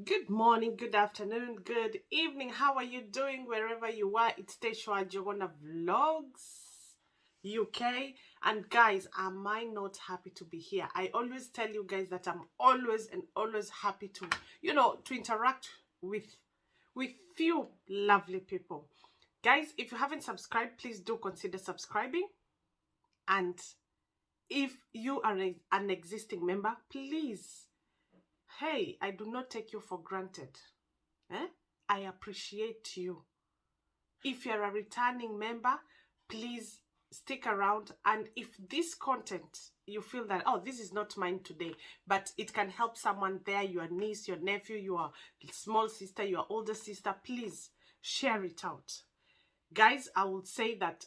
Good morning, good afternoon, good evening. How are you doing wherever you are? It's Teshwa Jogona Vlogs UK. And guys, am I not happy to be here? I always tell you guys that I'm always happy to interact with few lovely people. Guys, if you haven't subscribed, please do consider subscribing. And if you are an existing member, please, hey, I do not take you for granted. I appreciate you. If you're a returning member, please stick around. And if this content, you feel that, oh, this is not mine today, but it can help someone there, your niece, your nephew, your small sister, your older sister, please share it out. Guys, I would say that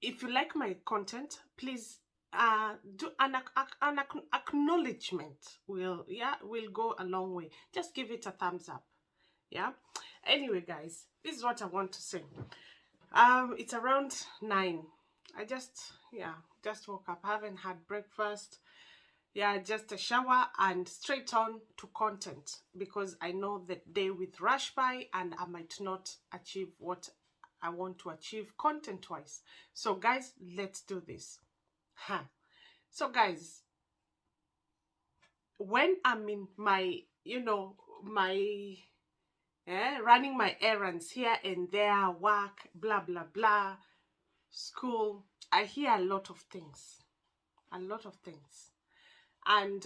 if you like my content, please do an acknowledgement will go a long way. Just give it a thumbs up. Yeah. Anyway, guys, this is what I want to say. It's around 9. I just woke up. I haven't had breakfast. Yeah, just a shower and straight on to content, because I know that day with rush by and I might not achieve what I want to achieve content wise. So guys, let's do this. So guys, when I'm in my, my running my errands here and there, work, blah, blah, blah, school, I hear a lot of things. A lot of things. And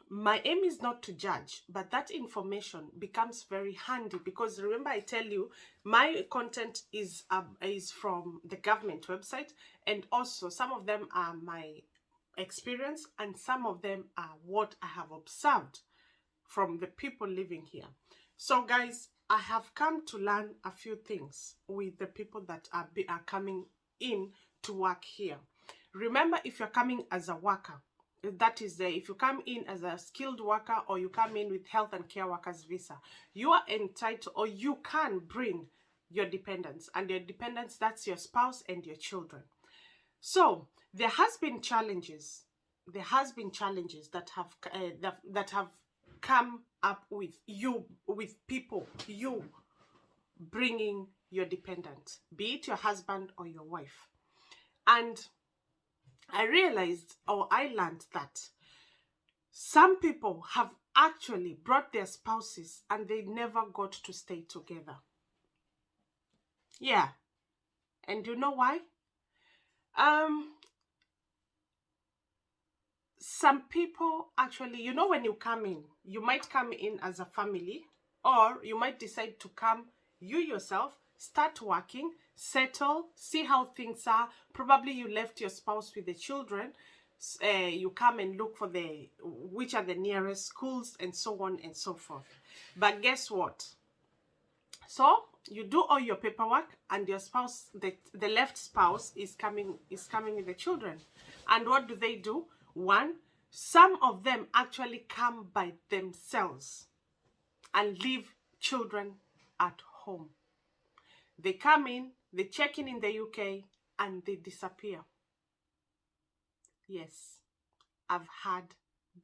my aim is not to judge, but that information becomes very handy, because remember I tell you, my content is from the government website, and also some of them are my experience and some of them are what I have observed from the people living here. So guys, I have come to learn a few things with the people that are coming in to work here. Remember, if you're coming as a worker, that is if you come in as a skilled worker or you come in with health and care workers visa, you are entitled, or you can bring your dependents, and your dependents, that's your spouse and your children. So there has been challenges. There has been challenges that have come up with people, you bringing your dependent, be it your husband or your wife. And I realized, or I learned, that some people have actually brought their spouses and they never got to stay together. Yeah. And you know why? Some people actually, when you come in, you might come in as a family, or you might decide to come you yourself, start working, settle, see how things are. Probably you left your spouse with the children. You come and look for which are the nearest schools and so on and so forth. But guess what? So you do all your paperwork, and your spouse, the left spouse, is coming with the children. And what do? One, some of them actually come by themselves and leave children at home. They come in, they check in the UK, and they disappear. Yes, I've had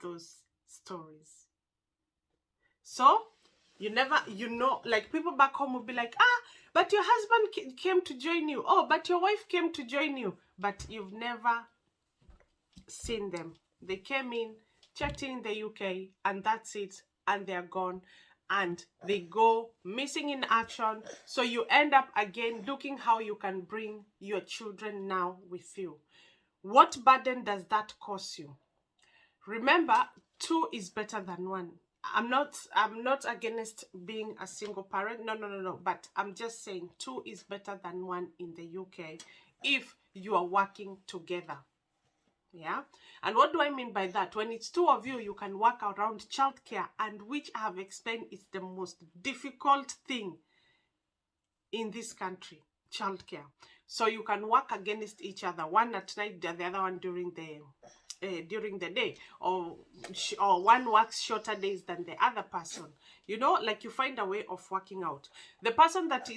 those stories. So like people back home will be like, but your husband came to join you. Oh, but your wife came to join you. But you've never seen them. They came in, checked in the UK, and that's it. And they're gone. And they go missing in action. So you end up again looking how you can bring your children now with you. What burden does that cause you? Remember, 2 is better than 1. I'm not against being a single parent. No. But I'm just saying 2 is better than 1 in the UK if you are working together. Yeah. And what do I mean by that? When it's 2 of you, you can work around childcare, and which I have explained is the most difficult thing in this country, childcare. So you can work against each other, one at night, the other one during the day, or one works shorter days than the other person. Like you find a way of working out. The person that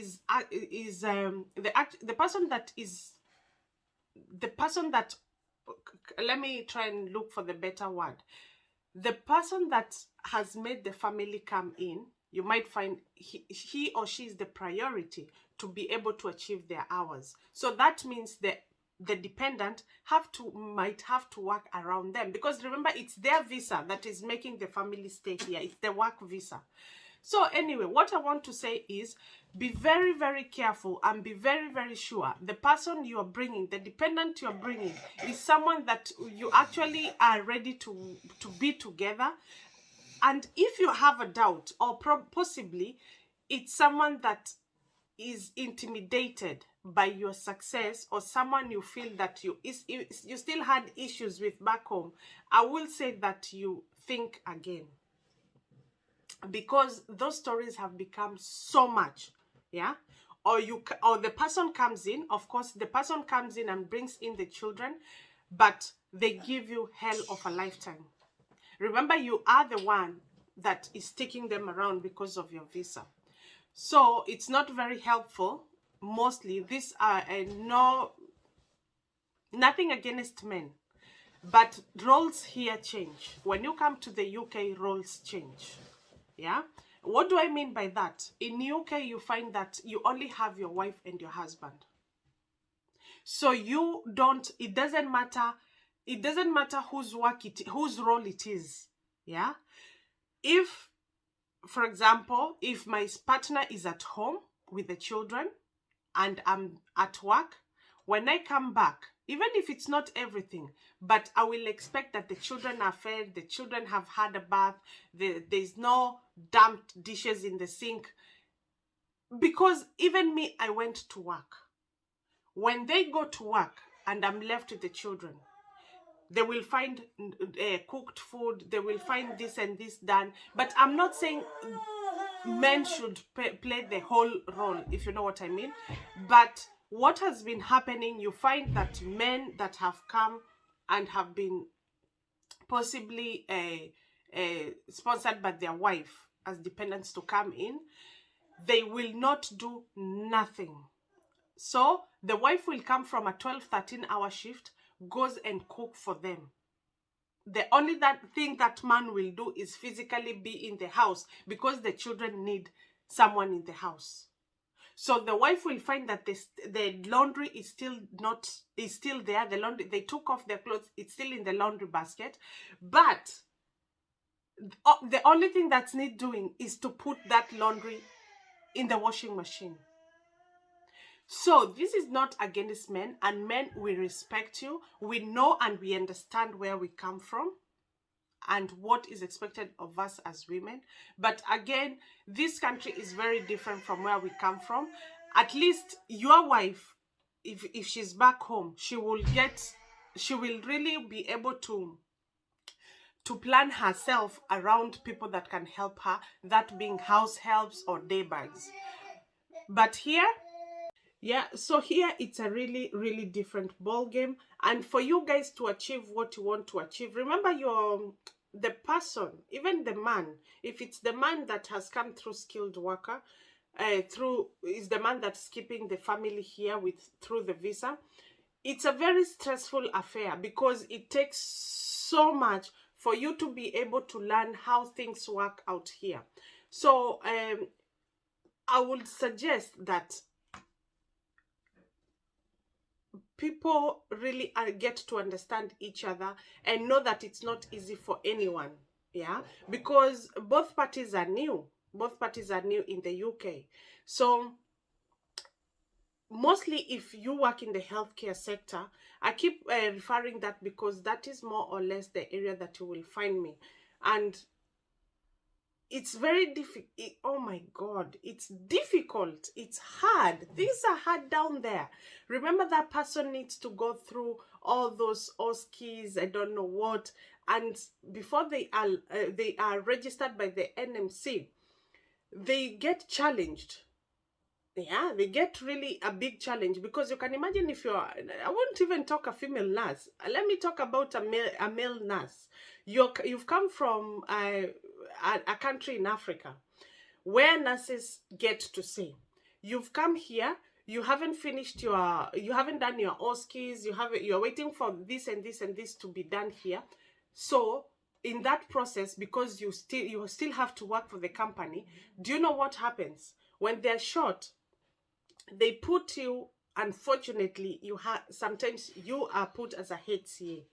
let me try and look for the better word. the person that has made the family come in, you might find he or she is the priority to be able to achieve their hours. So that means the dependent might have to work around them, because remember, it's their visa that is making the family stay here. It's the work visa. So anyway, what I want to say is, be very, very careful and be very, very sure the person you are bringing, the dependent you are bringing, is someone that you actually are ready to be together. And if you have a doubt, or possibly it's someone that is intimidated by your success, or someone you feel that you still had issues with back home, I will say that you think again, because those stories have become so much. Yeah. Or the person comes in, of course the person comes in and brings in the children, but they give you hell of a lifetime. Remember, you are the one that is taking them around because of your visa. So it's not very helpful. Mostly these are nothing against men, but roles here change. When you come to the UK, roles change. Yeah. What do I mean by that? In UK, you find that you only have your wife and your husband. So you don't, it doesn't matter whose role it is. Yeah. If, for example, if my partner is at home with the children and I'm at work, when I come back, even if it's not everything, but I will expect that the children are fed, the children have had a bath, there's no dumped dishes in the sink. Because even me, I went to work. When they go to work and I'm left with the children, they will find cooked food, they will find this and this done. But I'm not saying men should play the whole role, if you know what I mean. But what has been happening, you find that men that have come and have been possibly sponsored by their wife as dependents to come in, they will not do nothing. So the wife will come from a 12-13 hour shift, goes and cook for them. The only thing that man will do is physically be in the house, because the children need someone in the house. So the wife will find that the laundry is still there. The laundry, they took off their clothes, it's still in the laundry basket. But the only thing that's need doing is to put that laundry in the washing machine. So this is not against men, and men, we respect you. We know and we understand where we come from and what is expected of us as women. But again, this country is very different from where we come from. At least your wife, if she's back home, she will really be able to plan herself around people that can help her, that being house helps or neighbors. But here, yeah, so here it's a really, really different ball game. And for you guys to achieve what you want to achieve, remember the person, even the man, if it's the man that has come through skilled worker, is the man that's keeping the family here through the visa, it's a very stressful affair, because it takes so much for you to be able to learn how things work out here. So I would suggest that people really get to understand each other and know that it's not easy for anyone. Yeah, because both parties are new in the UK. So mostly if you work in the healthcare sector, I keep referring that because that is more or less the area that you will find me. And it's very difficult. Oh my God, it's difficult. It's hard. Things are hard down there. Remember, that person needs to go through all those OSCEs, I don't know what, and before they are registered by the NMC, they get challenged. Yeah, they get really a big challenge, because you can imagine if I won't even talk a female nurse. Let me talk about a male nurse. You've come from a country in Africa where nurses get to say, you've come here, you haven't done your OSCEs, you're waiting for this and this and this to be done here. So in that process, because you still have to work for the company, do you know what happens? When they're short, they put you, unfortunately, sometimes you are put as a HCA.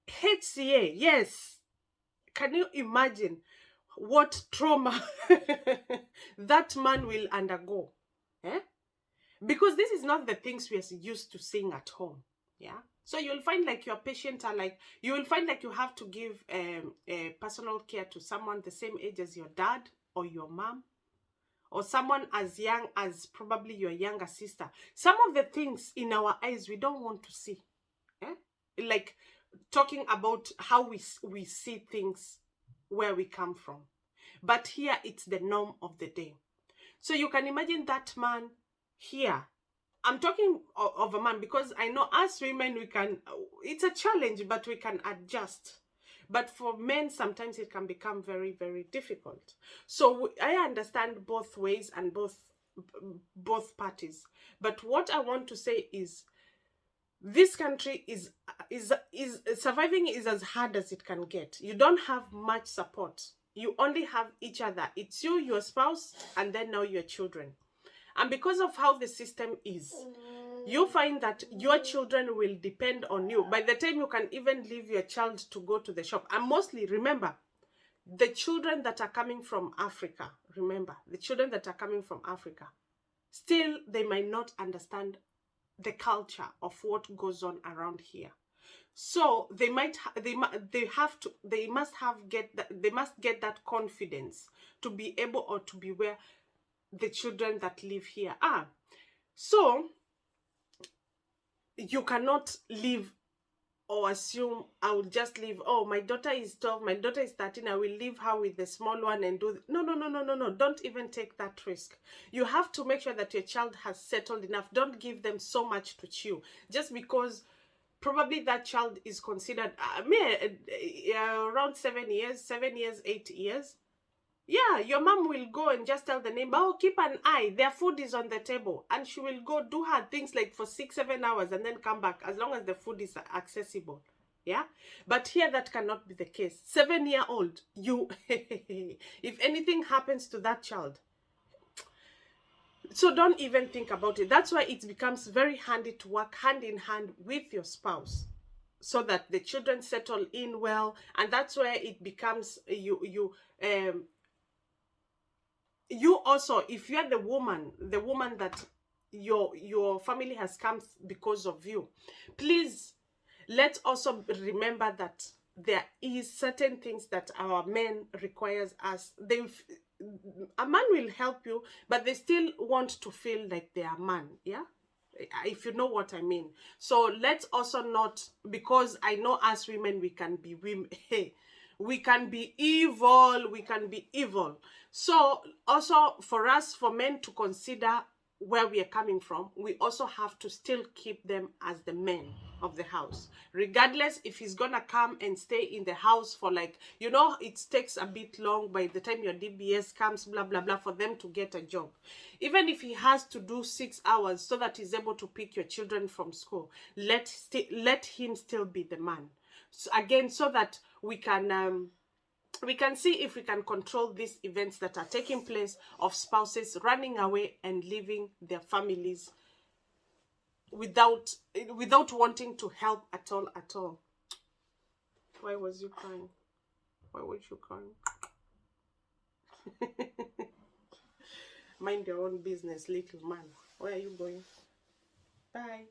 HCA, yes. Can you imagine what trauma that man will undergo? Eh? Because this is not the things we are used to seeing at home. Yeah. So you'll find like your patients are like, you will find like you have to give personal care to someone the same age as your dad or your mom, or someone as young as probably your younger sister. Some of the things in our eyes we don't want to see. Like talking about how we see things where we come from. But here it's the norm of the day. So you can imagine that man here. I'm talking of a man because I know as women we can, it's a challenge, but we can adjust. But for men, sometimes it can become very, very difficult. So I understand both ways and both parties. But what I want to say is, this country is surviving is as hard as it can get. You don't have much support. You only have each other. It's you, your spouse, and then now your children. And because of how the system is, you find that your children will depend on you. By the time you can even leave your child to go to the shop. And mostly, remember, the children that are coming from Africa, still they might not understand the culture of what goes on around here. So they must get that confidence to be able, or to be where the children that live here are. So you cannot live or assume, I will just leave, oh, my daughter is 12, my daughter is 13, I will leave her with the small one and do no, don't even take that risk. You have to make sure that your child has settled enough. Don't give them so much to chew just because probably that child is considered around 7 years, 8 years. Yeah, your mom will go and just tell the neighbor, oh, keep an eye, their food is on the table. And she will go do her things like for 6-7 hours and then come back as long as the food is accessible. Yeah, but here that cannot be the case. 7-year-old, you, if anything happens to that child, so don't even think about it. That's why it becomes very handy to work hand in hand with your spouse, so that the children settle in well. And that's where it becomes you also, if you're the woman that your family has come because of you, please, let's also remember that there is certain things that our men requires us. A man will help you, but they still want to feel like they are man. Yeah, if you know what I mean. So let's also not, because I know as women we can be women. We can be evil. So also for us, for men to consider where we are coming from, we also have to still keep them as the men of the house, regardless if he's gonna come and stay in the house for, like, you know, it takes a bit long by the time your DBS comes, blah blah blah, for them to get a job. Even if he has to do 6 hours so that he's able to pick your children from school, let him still be the man. So again, so that we can see if we can control these events that are taking place of spouses running away and leaving their families without wanting to help at all. Why was you crying? Why was you crying? Mind your own business, little man. Where are you going? Bye.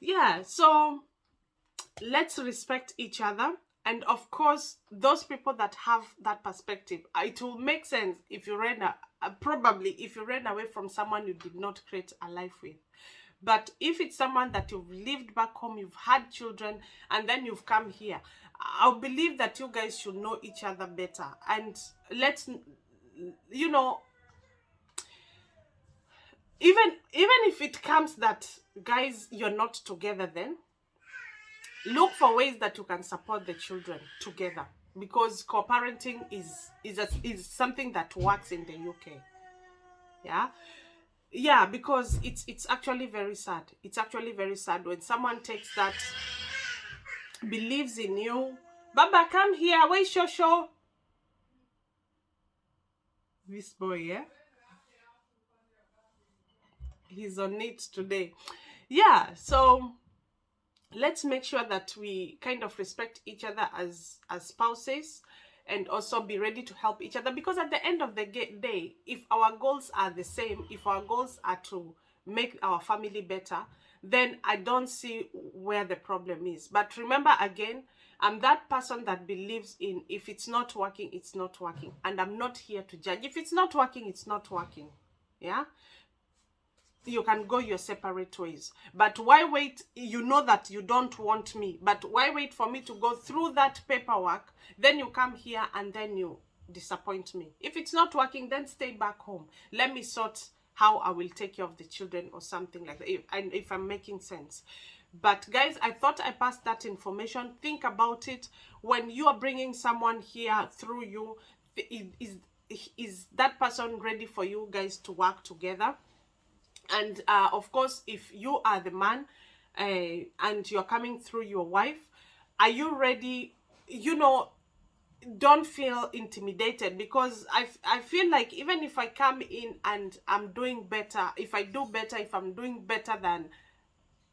Yeah, so let's respect each other. And of course, those people that have that perspective, it will make sense if you probably if you ran away from someone you did not create a life with. But if it's someone that you've lived back home, you've had children, and then you've come here, I'll believe that you guys should know each other better. And let's, you know, even if it comes that, guys, you're not together, then look for ways that you can support the children together, because co-parenting is something that works in the UK. Yeah, because it's actually very sad. It's actually very sad when someone takes that believes in you. Baba, come here. Where's Shosho? This boy, yeah? He's on it today. Yeah, so let's make sure that we kind of respect each other as spouses, and also be ready to help each other, because at the end of the day, if our goals are the same, if our goals are to make our family better, then I don't see where the problem is. But remember, again, I'm that person that believes in, if it's not working, it's not working, and I'm not here to judge. If it's not working, it's not working. Yeah, you can go your separate ways. But why wait? You know that you don't want me, but why wait for me to go through that paperwork? Then you come here and then you disappoint me. If it's not working, then stay back home. Let me sort how I will take care of the children or something like that, if I'm making sense. But guys, I thought I passed that information. Think about it. When you are bringing someone here through you, is that person ready for you guys to work together? And of course, if you are the man, and you're coming through your wife, are you ready? You know, don't feel intimidated, because I feel like even if I come in and I'm doing better, if I do better, if I'm doing better than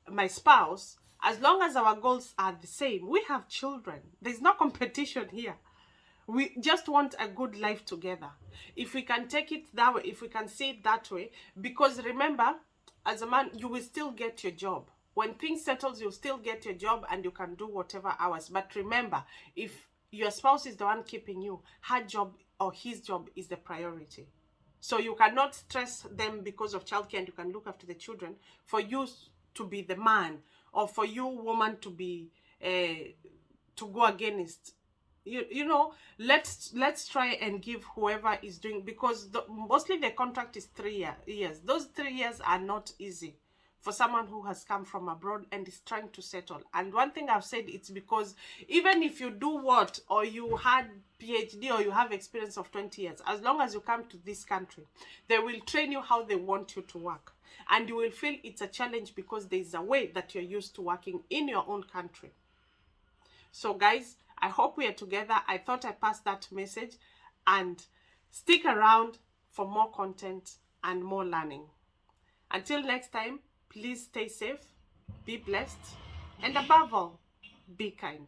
my spouse, as long as our goals are the same, we have children. There's no competition here. We just want a good life together. If we can take it that way, if we can see it that way, because remember, as a man, you will still get your job. When things settles, you'll still get your job and you can do whatever hours. But remember, if your spouse is the one keeping you, her job or his job is the priority. So you cannot stress them because of childcare, and you can look after the children, for you to be the man, or for you, woman, to be to go against. You know, let's try and give whoever is doing, because mostly the contract is 3 years. Those 3 years are not easy for someone who has come from abroad and is trying to settle. And one thing I've said, it's because even if you do what, or you had PhD, or you have experience of 20 years, as long as you come to this country, they will train you how they want you to work, and you will feel it's a challenge, because there is a way that you're used to working in your own country. So guys, I hope we are together. I thought I passed that message, and stick around for more content and more learning. Until next time, please stay safe, be blessed, and above all, be kind.